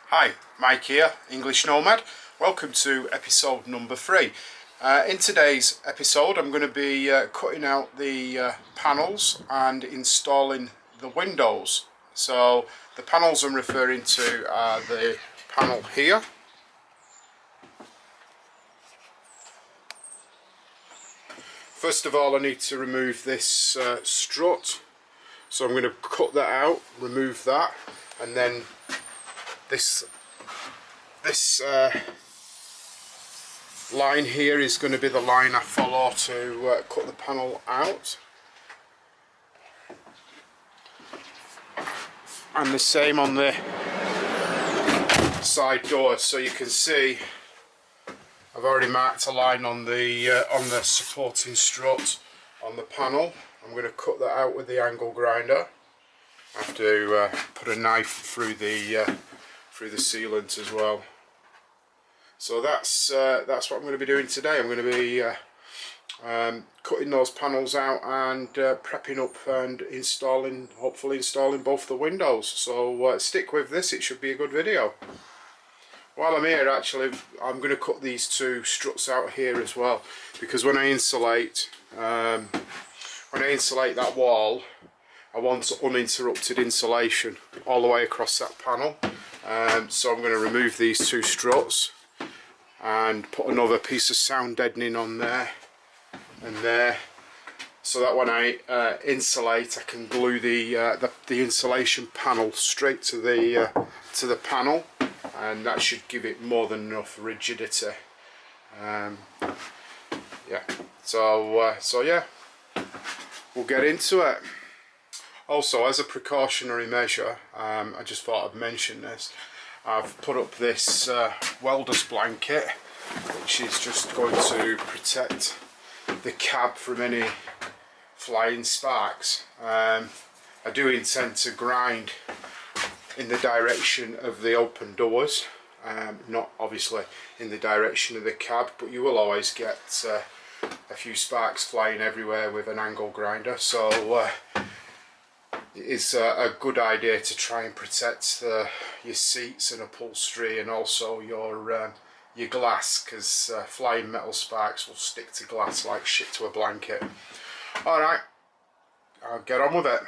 Hi, Mike here, English Nomad. Welcome to episode number 3. In today's episode I'm going to be cutting out the panels and installing the windows. So the panels I'm referring to are the panel here, first of all I need to remove this strut, so I'm going to cut that out, remove that, and then this line here is going to be the line I follow to cut the panel out, and the same on the side doors. So you can see I've already marked a line on the supporting strut on the panel. I'm going to cut that out with the angle grinder. I have to put a knife through the sealant as well. So that's what I'm going to be doing today. I'm going to be cutting those panels out and prepping up and hopefully installing both the windows. So stick with this, it should be a good video. While I'm here, actually, I'm going to cut these two struts out here as well, because when I insulate that wall, I want uninterrupted insulation all the way across that panel. So I'm going to remove these two struts and put another piece of sound deadening on there and there, so that when I insulate, I can glue the insulation panel straight to the panel, and that should give it more than enough rigidity. Yeah. So yeah, we'll get into it. Also, as a precautionary measure, I just thought I'd mention this. I've put up this welder's blanket, which is just going to protect the cab from any flying sparks. I do intend to grind in the direction of the open doors, not obviously in the direction of the cab, but you will always get a few sparks flying everywhere with an angle grinder. So it's a good idea to try and protect your seats and upholstery, and also your glass, because flying metal sparks will stick to glass like shit to a blanket. Alright, I'll get on with it.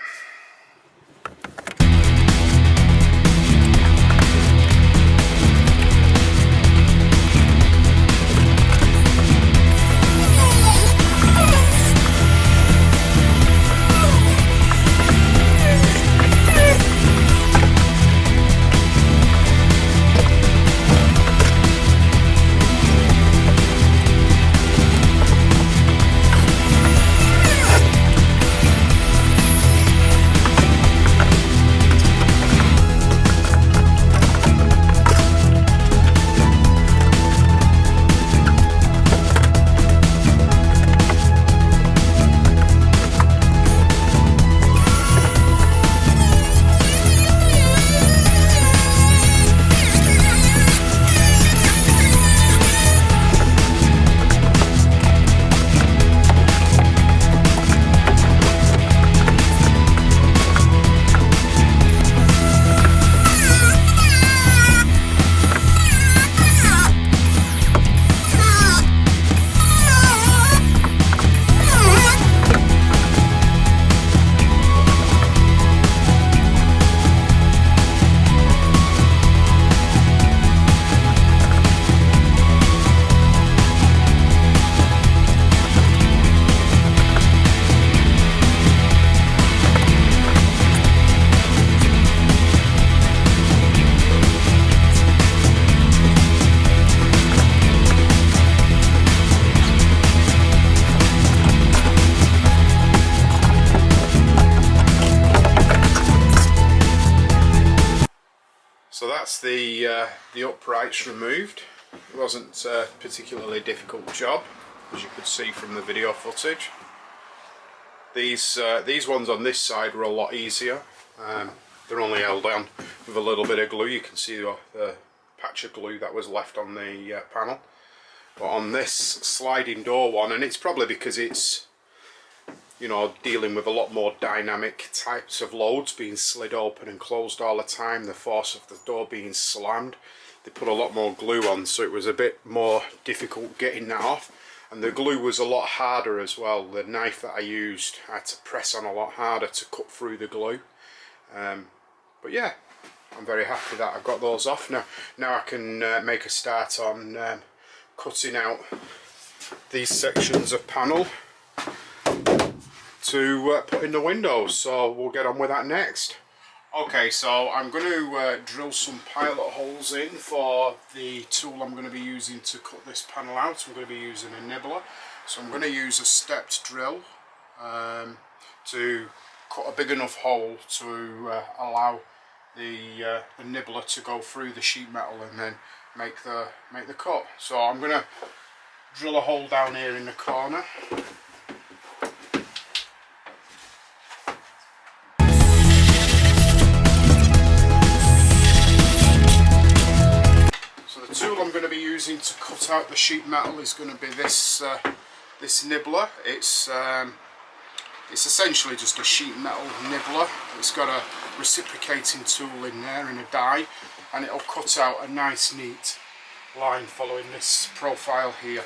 So that's the uprights removed. It wasn't a particularly difficult job, as you could see from the video footage. These ones on this side were a lot easier. They're only held on with a little bit of glue. You can see the patch of glue that was left on the panel. But on this sliding door one, and it's probably because it's you know, dealing with a lot more dynamic types of loads being slid open and closed all the time, the force of the door being slammed. They put a lot more glue on, so it was a bit more difficult getting that off. And the glue was a lot harder as well. The knife that I used, I had to press on a lot harder to cut through the glue. But yeah, I'm very happy that I've got those off now. Now I can make a start on cutting out these sections of panel to put in the windows. So we'll get on with that next. Okay, so I'm going to drill some pilot holes in for the tool I'm going to be using to cut this panel out. I'm going to be using a nibbler. So I'm going to use a stepped drill to cut a big enough hole to allow the nibbler to go through the sheet metal and then make the cut. So I'm going to drill a hole down here in the corner. The tool I'm going to be using to cut out the sheet metal is going to be this this nibbler. It's essentially just a sheet metal nibbler. It's got a reciprocating tool in there and a die, and it'll cut out a nice neat line following this profile here.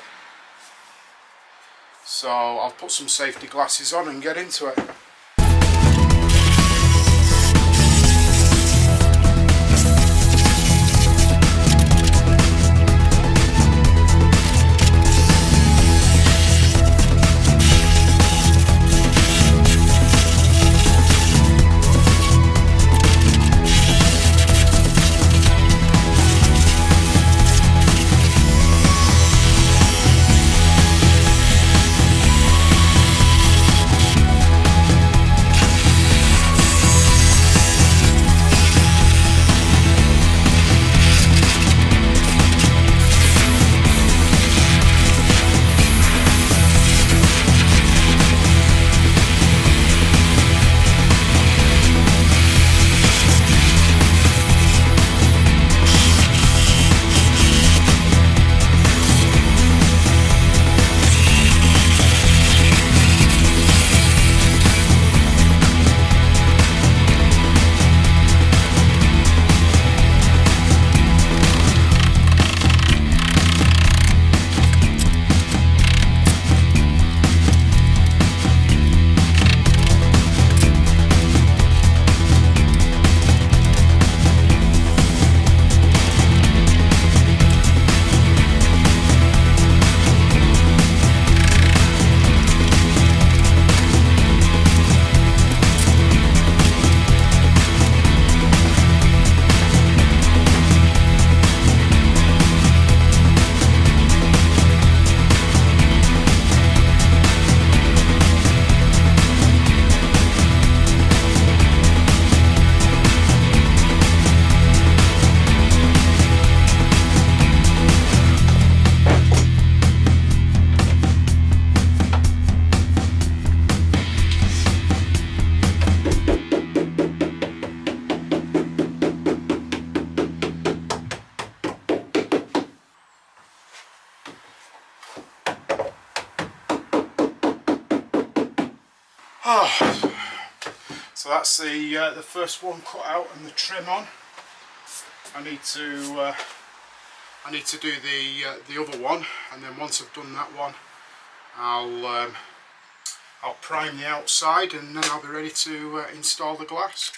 So I'll put some safety glasses on and get into it. So that's the first one cut out and the trim on. I need to do the other one, and then once I've done that one, I'll prime the outside, and then I'll be ready to install the glass.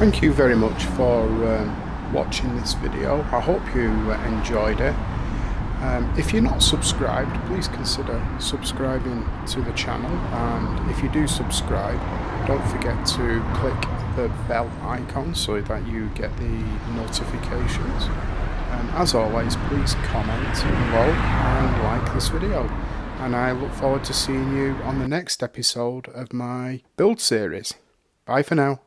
thank you very much for watching this video. I hope you enjoyed it. If you're not subscribed, please consider subscribing to the channel, and if you do subscribe, don't forget to click the bell icon so that you get the notifications. And as always, please comment below and like this video, and I look forward to seeing you on the next episode of my build series. Bye for now.